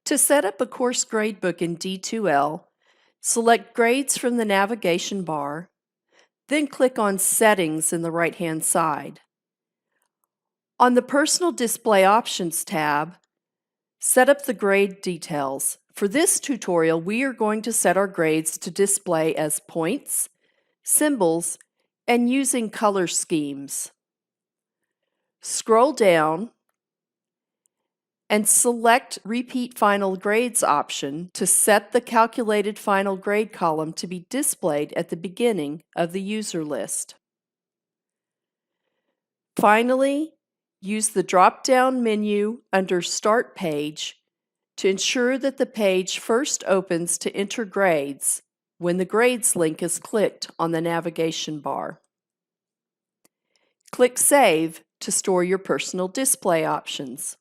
To set up a course gradebook in D2L, select Grades from the navigation bar, then click on Settings in the right-hand side. On the Personal Display Options tab, set up the grade details. For this tutorial, we are going to set our grades to display as points, symbols, and using color schemes. Scroll down and select Repeat Final Grades option to set the calculated final grade column to be displayed at the beginning of the user list. Finally, use the drop-down menu under Start Page to ensure that the page first opens to enter grades when the Grades link is clicked on the navigation bar. Click Save to store your personal display options.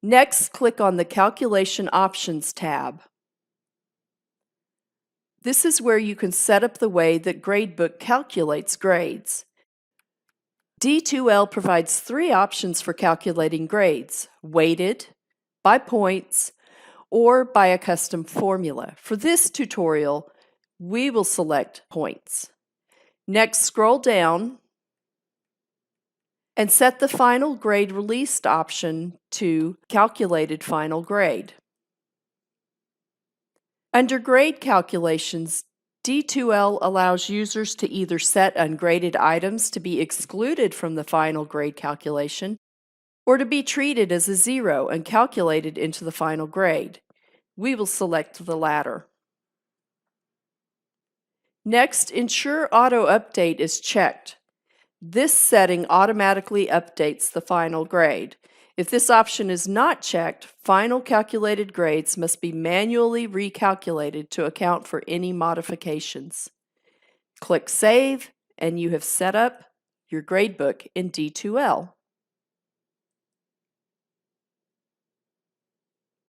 Next, click on the Calculation Options tab. This is where you can set up the way that Gradebook calculates grades. D2L provides three options for calculating grades: weighted, by points, or by a custom formula. For this tutorial, we will select points. Next, scroll down and set the Final Grade Released option to Calculated Final Grade. Under Grade Calculations, D2L allows users to either set ungraded items to be excluded from the final grade calculation or to be treated as a zero and calculated into the final grade. We will select the latter. Next, ensure Auto Update is checked. This setting automatically updates the final grade. If this option is not checked, final calculated grades must be manually recalculated to account for any modifications. Click Save, and you have set up your gradebook in D2L.